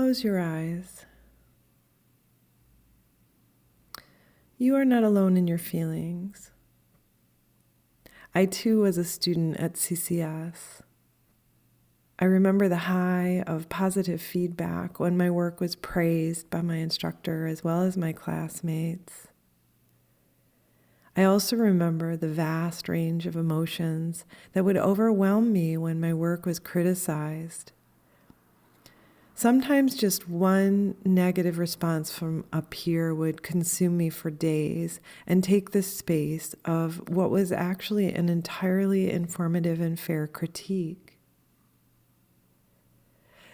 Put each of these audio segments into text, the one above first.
Close your eyes. You are not alone in your feelings. I too was a student at CCS. I remember the high of positive feedback when my work was praised by my instructor as well as my classmates. I also remember the vast range of emotions that would overwhelm me when my work was criticized. Sometimes just one negative response from a peer would consume me for days and take the space of what was actually an entirely informative and fair critique.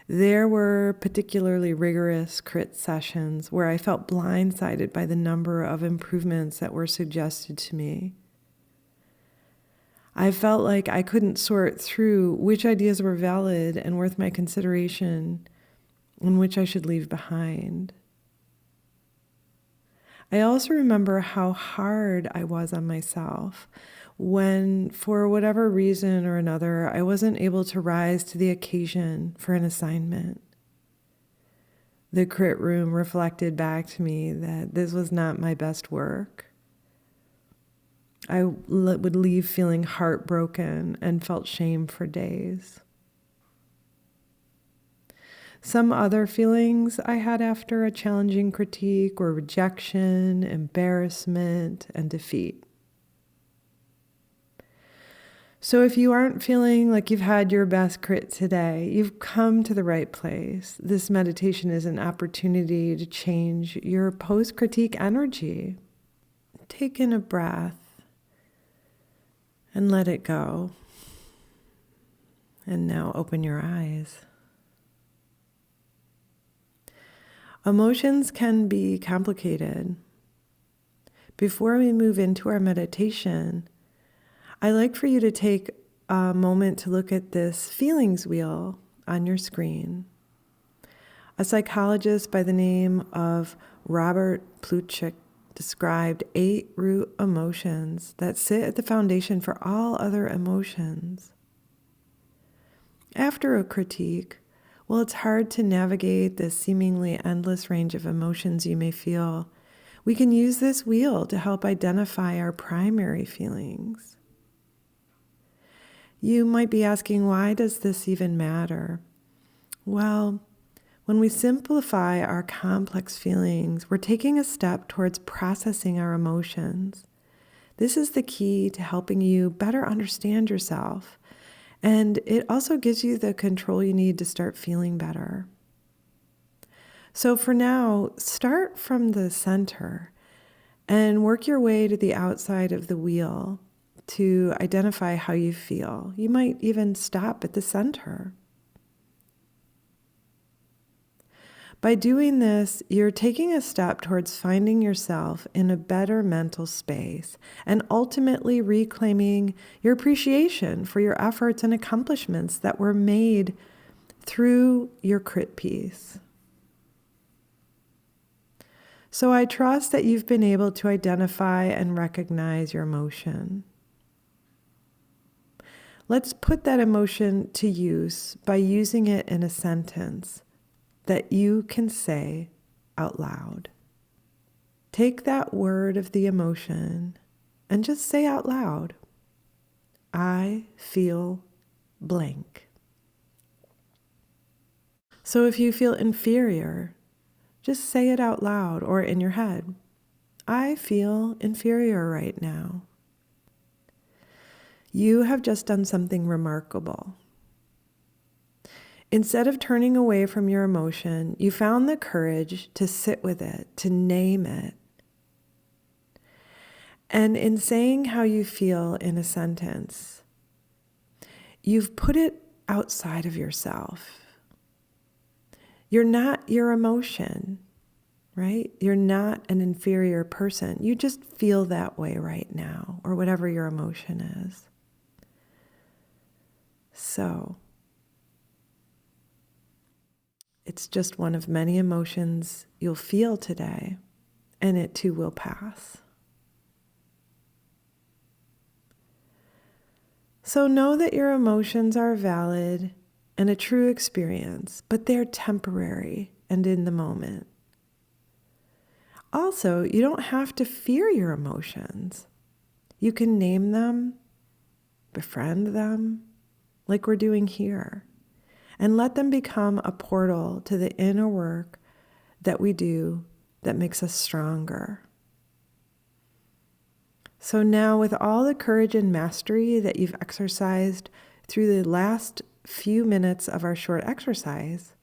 There were particularly rigorous crit sessions where I felt blindsided by the number of improvements that were suggested to me. I felt like I couldn't sort through which ideas were valid and worth my consideration and which I should leave behind. I also remember how hard I was on myself when, for whatever reason or another, I wasn't able to rise to the occasion for an assignment. The crit room reflected back to me that this was not my best work. I would leave feeling heartbroken and felt shame for days. Some other feelings I had after a challenging critique were rejection, embarrassment, and defeat. So if you aren't feeling like you've had your best crit today, you've come to the right place. This meditation is an opportunity to change your post-critique energy. Take in a breath and let it go. And now open your eyes. Emotions can be complicated. Before we move into our meditation, I'd like for you to take a moment to look at this feelings wheel on your screen. A psychologist by the name of Robert Plutchik described 8 root emotions that sit at the foundation for all other emotions. After a critique, well, it's hard to navigate the seemingly endless range of emotions you may feel. We can use this wheel to help identify our primary feelings. You might be asking, why does this even matter? Well, when we simplify our complex feelings, we're taking a step towards processing our emotions. This is the key to helping you better understand yourself. And it also gives you the control you need to start feeling better. So for now, start from the center and work your way to the outside of the wheel to identify how you feel. You might even stop at the center. By doing this, you're taking a step towards finding yourself in a better mental space and ultimately reclaiming your appreciation for your efforts and accomplishments that were made through your crit piece. So I trust that you've been able to identify and recognize your emotion. Let's put that emotion to use by using it in a sentence that you can say out loud. Take that word of the emotion and just say out loud, I feel blank. So if you feel inferior, just say it out loud or in your head. I feel inferior right now. You have just done something remarkable. Instead of turning away from your emotion, you found the courage to sit with it, to name it. And in saying how you feel in a sentence, you've put it outside of yourself. You're not your emotion, right? You're not an inferior person. You just feel that way right now, or whatever your emotion is. So, it's just one of many emotions you'll feel today, and it too will pass. So know that your emotions are valid and a true experience, but they're temporary. and in the moment. Also, you don't have to fear your emotions. You can name them, befriend them, like we're doing here, and let them become a portal to the inner work that we do that makes us stronger. So now, with all the courage and mastery that you've exercised through the last few minutes of our short exercise,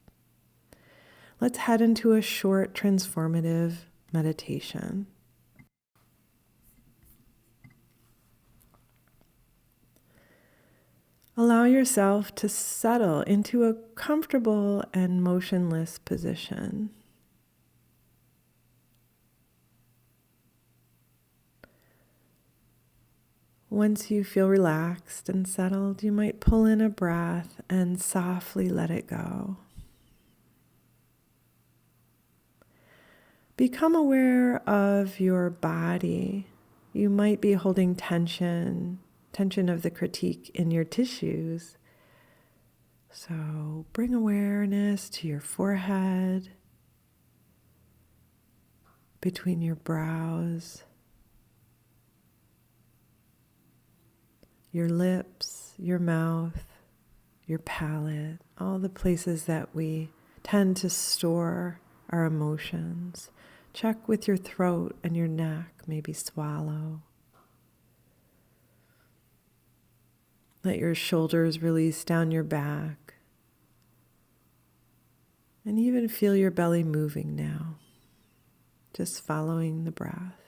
let's head into a short transformative meditation. Allow yourself to settle into a comfortable and motionless position. Once you feel relaxed and settled, you might pull in a breath and softly let it go. Become aware of your body. You might be holding tension of the critique in your tissues. So bring awareness to your forehead, between your brows, your lips, your mouth, your palate, all the places that we tend to store our emotions. Check with your throat and your neck, maybe swallow. Let your shoulders release down your back. And even feel your belly moving now, just following the breath.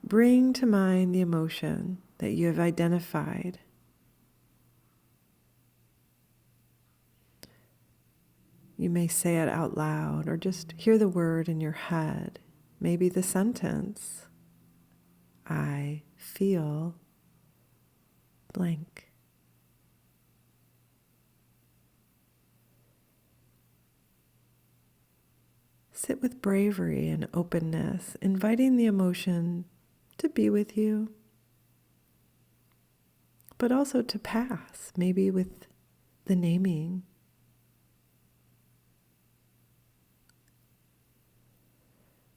Bring to mind the emotion that you have identified. You may say it out loud or just hear the word in your head, maybe the sentence, I feel blank. Sit with bravery and openness, inviting the emotion to be with you, but also to pass, maybe with the naming.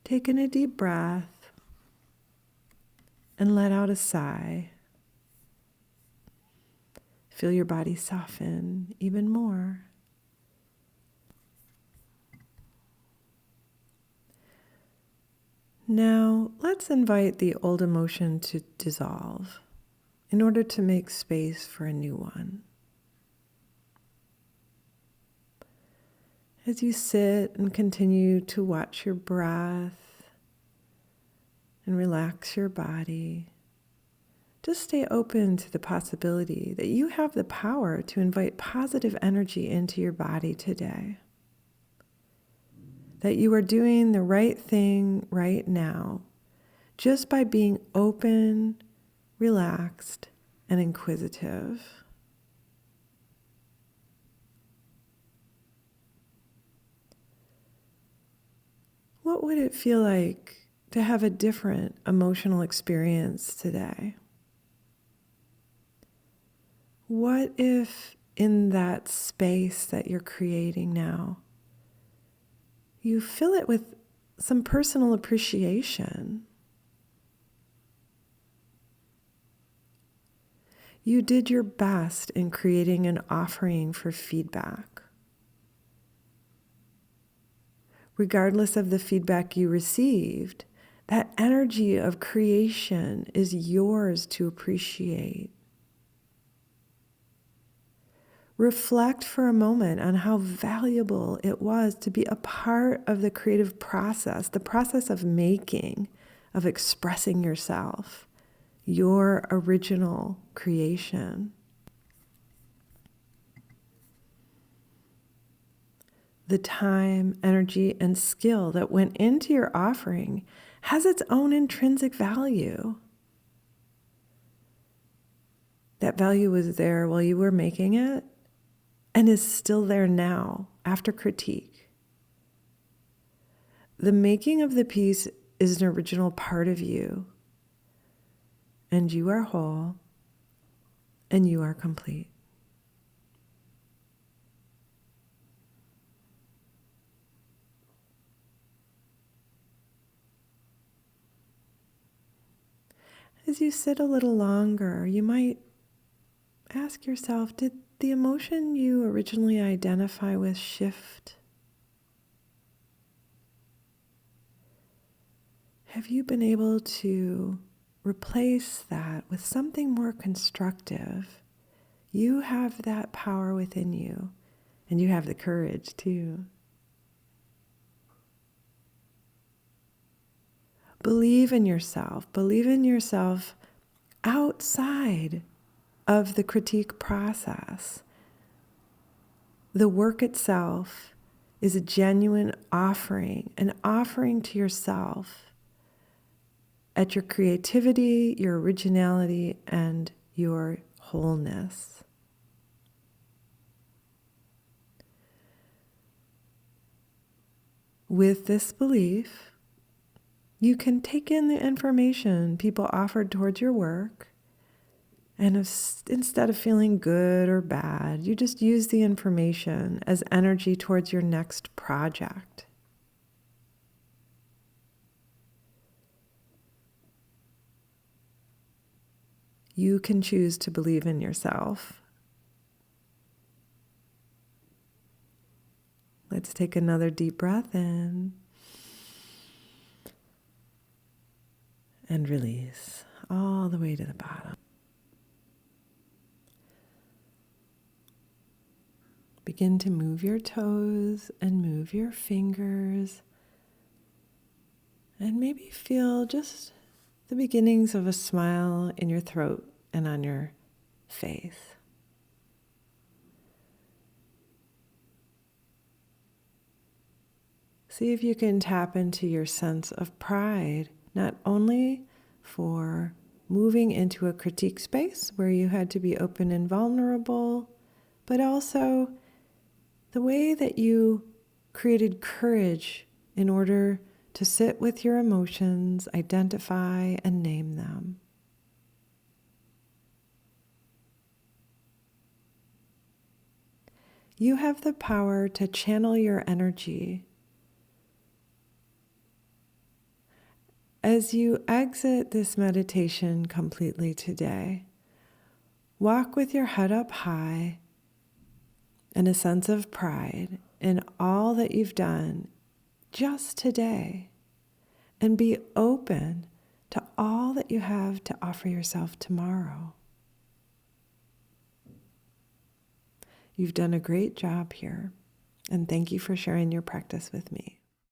Take in a deep breath and let out a sigh. Feel your body soften even more. Now, let's invite the old emotion to dissolve in order to make space for a new one. As you sit and continue to watch your breath and relax your body, just stay open to the possibility that you have the power to invite positive energy into your body today. That you are doing the right thing right now, just by being open, relaxed, and inquisitive. What would it feel like to have a different emotional experience today? What if in that space that you're creating now, you fill it with some personal appreciation? You did your best in creating an offering for feedback. Regardless of the feedback you received, that energy of creation is yours to appreciate. Reflect for a moment on how valuable it was to be a part of the creative process, the process of making, of expressing yourself, your original creation. The time, energy, and skill that went into your offering has its own intrinsic value. That value was there while you were making it, and is still there now after critique. The making of the piece is an original part of you. and you are whole, and you are complete. As you sit a little longer, you might ask yourself, did the emotion you originally identify with shift? Have you been able to replace that with something more constructive? You have that power within you, and you have the courage too. Believe in yourself. Believe in yourself outside of the critique process. The work itself is a genuine offering, an offering to yourself at your creativity, your originality, and your wholeness. With this belief, you can take in the information people offered towards your work, and instead of feeling good or bad, you just use the information as energy towards your next project. You can choose to believe in yourself. Let's take another deep breath in and release all the way to the bottom. Begin to move your toes and move your fingers, and maybe feel just the beginnings of a smile in your throat and on your face. See if you can tap into your sense of pride, not only for moving into a critique space where you had to be open and vulnerable, but also the way that you created courage in order to sit with your emotions, identify, and name them. You have the power to channel your energy. As you exit this meditation completely today, walk with your head up high and a sense of pride in all that you've done just today, and be open to all that you have to offer yourself tomorrow. You've done a great job here, and thank you for sharing your practice with me.